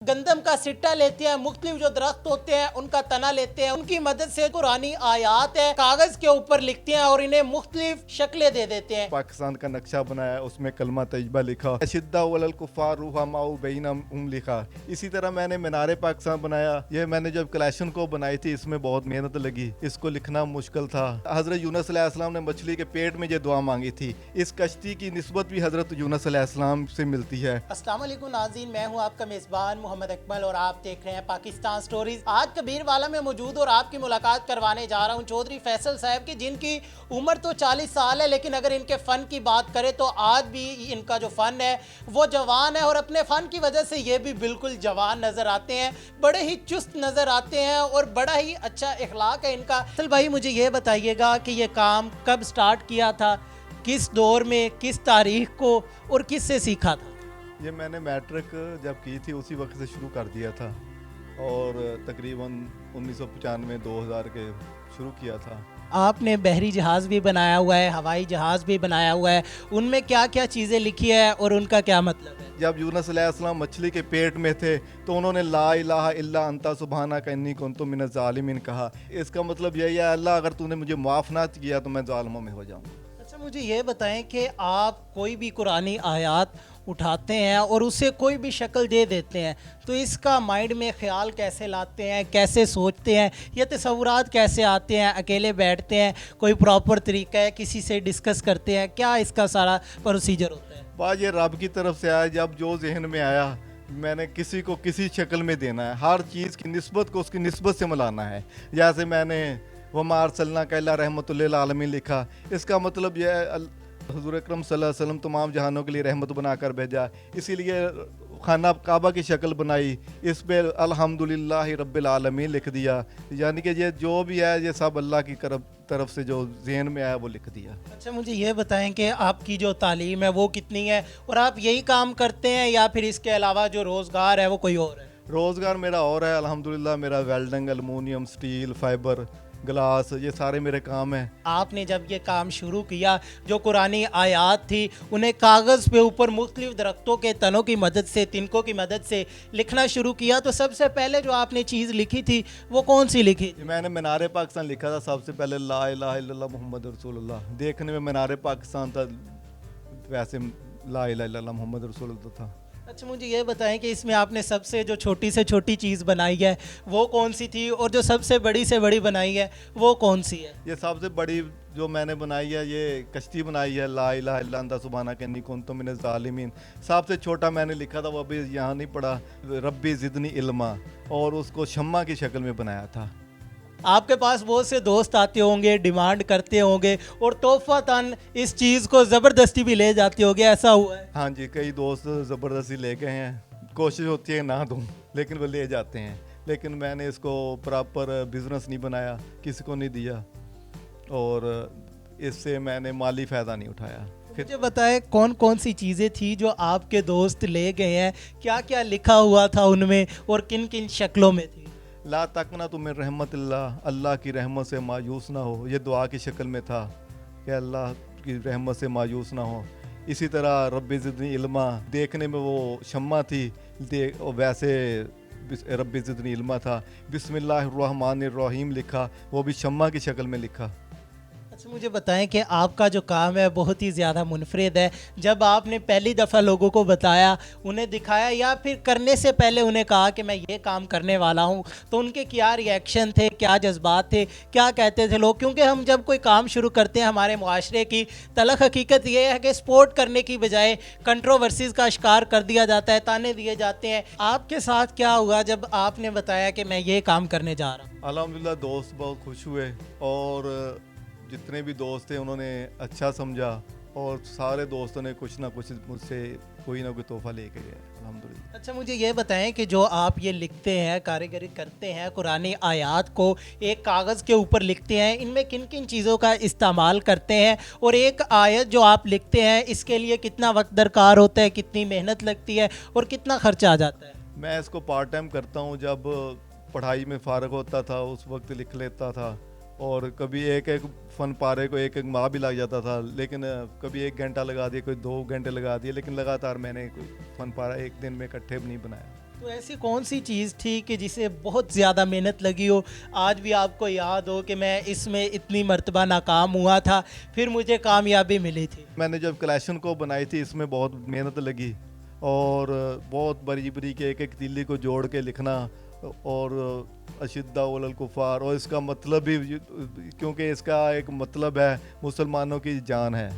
गंदम का सिट्टा लेते हैं, मुख्तलिफ जो दरख्त होते हैं उनका तना लेते हैं, उनकी मदद से कुरानी आयात है कागज के ऊपर लिखते हैं और इन्हें मुख्तलिफ शक्लें दे देते हैं। पाकिस्तान का नक्शा बनाया, उसमें कलमा तैयबा लिखा, शिद्दा वलल कुफार रुहमाउ बैनहुम लिखा। इसी तरह मैंने मीनार पाकिस्तान बनाया। ये मैंने जब कलेक्शन को बनाई थी इसमें बहुत मेहनत लगी, इसको लिखना मुश्किल था। हजरत यूनुस अलैहिस्सलाम ने मछली के पेट में ये दुआ मांगी थी। इस कश्ती की निस्बत भी हजरत यूनुस अलैहिस्सलाम से मिलती है। अस्सलाम वालेकुम नाज़रीन, मैं हूं आपका मेज़बान मोहम्मद अकमल और आप देख रहे हैं पाकिस्तान स्टोरीज। आज कबीर वाला में मौजूद और आपकी मुलाकात करवाने जा रहा हूं चौधरी फैसल साहब की, जिनकी उम्र तो 40 साल है, लेकिन अगर इनके फ़न की बात करें तो आज भी इनका जो फ़न है वो जवान है और अपने फ़न की वजह से ये भी बिल्कुल जवान नज़र आते हैं, बड़े ही चुस्त नज़र आते हैं और बड़ा ही अच्छा इखलाक है इनका। असल भाई मुझे ये बताइएगा कि ये काम कब स्टार्ट किया था, किस दौर में, किस तारीख को और किस से सीखा था? ये मैंने मैट्रिक जब की थी उसी वक्त से शुरू कर दिया था और तकरीबन 1995-2000 के शुरू किया था। आपने बहरी जहाज़ भी बनाया हुआ है, हवाई जहाज़ भी बनाया हुआ है, उनमें क्या क्या चीज़ें लिखी है और उनका क्या मतलब है? जब यूनुस अलैहिस्सलाम मछली के पेट में थे तो उन्होंने ला इलाहा इल्ला अंता सुबहानक इन्नी कुन्तु मिनज़ ज़ालिमीन कहा। इसका मतलब यही है, अल्लाह अगर तूने मुझे माफ़ ना किया तो मैं ज़ालिमों में हो जाऊँ। अच्छा मुझे ये बताएं कि आप कोई भी कुरानी आयात उठाते हैं और उसे कोई भी शक्ल दे देते हैं तो इसका माइंड में ख्याल कैसे लाते हैं, कैसे सोचते हैं, ये तसव्वुरात कैसे आते हैं? अकेले बैठते हैं, कोई प्रॉपर तरीका है, किसी से डिस्कस करते हैं, क्या इसका सारा प्रोसीजर होता है? बात ये रब की तरफ से आया, जब जो जहन में आया मैंने किसी को किसी शक्ल में देना है। हर चीज़ की निस्बत को उसकी निस्बत से मिलाना है। जैसे मैंने वमा अरसलना का इल्ला रहमतुल लिल आलमीन लिखा, इसका मतलब यह है हुज़ूर अकरम सल्लल्लाहु अलैहि वसल्लम तमाम जहानों के लिए रहमत बनाकर भेजा, इसीलिए खाना काबा की शक्ल बनाई, इस पे अल्हम्दुलिल्लाह रब्बिल आलमीन लिख दिया। यानी कि ये जो भी है ये सब अल्लाह की तरफ से जो ज़हन में आया वो लिख दिया। अच्छा मुझे ये बताएं कि आपकी जो तालीम है वो कितनी है और आप यही काम करते हैं या फिर इसके अलावा जो रोज़गार है वो कोई और है? रोज़गार मेरा और है अल्हम्दुलिल्लाह। मेरा welding, aluminium, steel, fibre, glass, ये सारे मेरे काम हैं। आपने जब ये काम शुरू किया, जो कुरानी आयात थी उन्हें कागज़ पे ऊपर मुख्तलिफ दरख्तों के तनों की मदद से, तिनकों की मदद से लिखना शुरू किया, तो सबसे पहले जो आपने चीज़ लिखी थी वो कौन सी लिखी? मैंने मीनार पाकिस्तान लिखा था सबसे पहले, ला इलाहा इल्लल्लाह मुहम्मद रसूलुल्लाह। देखने में मीनार पाकिस्तान था, वैसे ला इलाहा इल्लल्लाह मुहम्मद रसूलुल्लाह था। अच्छा मुझे ये बताएं कि इसमें आपने सबसे जो छोटी से छोटी चीज़ बनाई है वो कौन सी थी और जो सबसे बड़ी से बड़ी बनाई है वो कौन सी है? ये सबसे बड़ी जो मैंने बनाई है ये कश्ती बनाई है, ला इलाहा इल्ला अंता सुबहानक इन्नी कुन्तु मिनज़ ज़ालिमीन। सबसे छोटा मैंने लिखा था, वो अभी यहाँ नहीं पढ़ा, रब्बी ज़िदनी इल्मा, और उसको शम्मा की शक्ल में बनाया था। आपके पास बहुत से दोस्त आते होंगे, डिमांड करते होंगे और तोहफ़तन इस चीज़ को ज़बरदस्ती भी ले जाते होंगे, ऐसा हुआ है? हाँ जी, कई दोस्त ज़बरदस्ती ले गए हैं। कोशिश होती है ना दूँ, लेकिन वो ले जाते हैं। लेकिन मैंने इसको प्रॉपर बिज़नेस नहीं बनाया, किसी को नहीं दिया और इससे मैंने माली फ़ायदा नहीं उठाया। मुझे बताएं कौन कौन सी चीज़ें थी जो आपके दोस्त ले गए हैं, क्या क्या लिखा हुआ था उनमें और किन किन शक्लों में थी? ला तकना तुम रहमतिल्लाह, अल्लाह की रहमत से मायूस ना हो, ये दुआ की शक्ल में था कि अल्लाह की रहमत से मायूस ना हो। इसी तरह रब्बी ज़िदनी इल्मा, देखने में वो शम्मा थी, वैसे रब्बी ज़िदनी इल्मा था। बिस्मिल्लाहिर्रहमानिर्रहीम लिखा, वो भी शम्मा की शक्ल में लिखा। अच्छा मुझे बताएं कि आपका जो काम है बहुत ही ज़्यादा मुनफरिद है। जब आपने पहली दफ़ा लोगों को बताया, उन्हें दिखाया या फिर करने से पहले उन्हें कहा कि मैं ये काम करने वाला हूँ, तो उनके क्या रिएक्शन थे, क्या जज्बात थे, क्या कहते थे लोग? क्योंकि हम जब कोई काम शुरू करते हैं, हमारे मुआशरे की तलख़ हकीकत ये है कि सपोर्ट करने की बजाय कंट्रोवर्सीज़ का शिकार कर दिया जाता है, ताने दिए जाते हैं। आपके साथ क्या हुआ जब आपने बताया कि मैं ये काम करने जा रहा हूँ? अल्हम्दुलिल्लाह दोस्त बहुत खुश हुए और जितने भी दोस्त थे उन्होंने अच्छा समझा और सारे दोस्तों ने कुछ ना कुछ मुझसे कोई ना कोई तोहफ़ा लेके गए अल्हम्दुलिल्लाह। अच्छा मुझे ये बताएं कि जो आप ये लिखते हैं, कारीगरी करते हैं, कुरानी आयात को एक कागज़ के ऊपर लिखते हैं, इनमें किन किन चीज़ों का इस्तेमाल करते हैं और एक आयत जो आप लिखते हैं इसके लिए कितना वक्त दरकार होता है, कितनी मेहनत लगती है और कितना खर्चा आ जाता है? मैं इसको पार्ट टाइम करता हूँ। जब पढ़ाई में फ़ारग होता था उस वक्त लिख लेता था और कभी एक एक फ़न पारे को एक एक माह भी लग जाता था, लेकिन कभी 1 घंटा लगा दिया, कोई 2 घंटे लगा दिए, लेकिन लगातार मैंने कोई फ़न पारा एक दिन में इकट्ठे भी नहीं बनाया। तो ऐसी कौन सी चीज़ थी कि जिसे बहुत ज़्यादा मेहनत लगी हो, आज भी आपको याद हो कि मैं इसमें इतनी मर्तबा नाकाम हुआ था, फिर मुझे कामयाबी मिली थी? मैंने जब कलेक्शन को बनाई थी इसमें बहुत मेहनत लगी और बहुत बड़ी बड़ी के एक तीली को जोड़ के लिखना और अशिद्दा उलल कुफार, और इसका मतलब भी, क्योंकि इसका एक मतलब है मुसलमानों की जान है।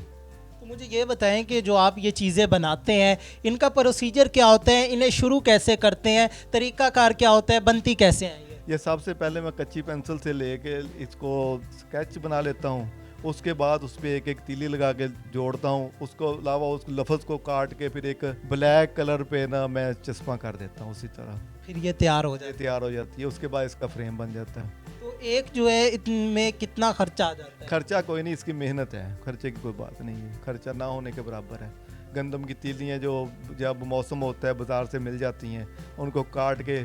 तो मुझे ये बताएं कि जो आप ये चीज़ें बनाते हैं, इनका प्रोसीजर क्या होता है, इन्हें शुरू कैसे करते हैं, तरीक़ाकार क्या होता है, बनती कैसे हैं ये? सबसे पहले मैं कच्ची पेंसिल से लेके इसको स्केच बना लेता हूँ, उसके बाद उस पर एक एक तीली लगा के जोड़ता हूँ, उसको अलावा उस लफ्ज़ को काट के फिर एक ब्लैक कलर पे ना मैं चश्मा कर देता हूँ, उसी तरह फिर ये तैयार हो जाए। तैयार हो जाती है। उसके बाद इसका फ्रेम बन जाता है। तो एक जो है इनमें कितना खर्चा आ जाता है? खर्चा कोई नहीं, इसकी मेहनत है, खर्चे की कोई बात नहीं है, खर्चा ना होने के बराबर है। गंदम की तीलियाँ जो जब मौसम होता है बाज़ार से मिल जाती हैं, उनको काट के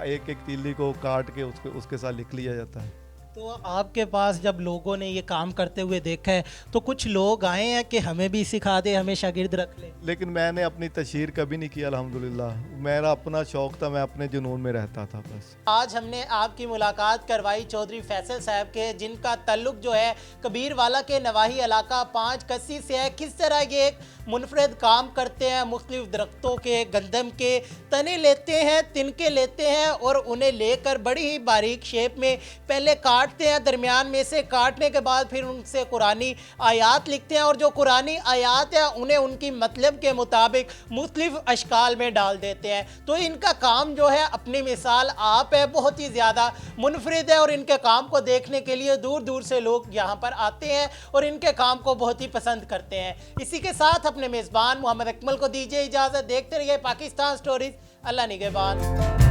एक एक तीली को काट के उसके साथ लिख लिया जाता है। तो आपके पास जब लोगों ने ये काम करते हुए देखा है तो कुछ लोग आए हैं कि हमें भी सिखा दे, हमें शागिर्द रख ले? लेकिन मैंने अपनी तशहीर कभी नहीं किया अल्हम्दुलिल्लाह, मेरा अपना शौक़ था, मैं अपने जुनून में रहता था बस। आज हमने आपकी मुलाकात करवाई चौधरी फैसल साहब के, जिनका ताल्लुक जो है कबीरवाला के नवाही इलाका 5 कस्सी से है। किस तरह ये एक मुनफरद काम करते हैं, मुख्तलिफ दरख्तों के गंदम के तने लेते हैं, तिनके लेते हैं और उन्हें लेकर बड़ी ही बारीक शेप में पहले काटते हैं, दरमियान में से काटने के बाद फिर उनसे कुरानी आयात लिखते हैं और जो कुरानी आयात है उन्हें उनकी मतलब के मुताबिक मुख्तलिफ अशकाल में डाल देते हैं। तो इनका काम जो है अपनी मिसाल आप है, बहुत ही ज़्यादा मुनफरिद है और इनके काम को देखने के लिए दूर दूर से लोग यहाँ पर आते हैं और इनके काम को बहुत ही पसंद करते हैं। इसी के साथ अपने मेज़बान मोहम्मद अकमल को दीजिए इजाज़त। देखते रहिए पाकिस्तान स्टोरीज़। अल्लाह निगहबान।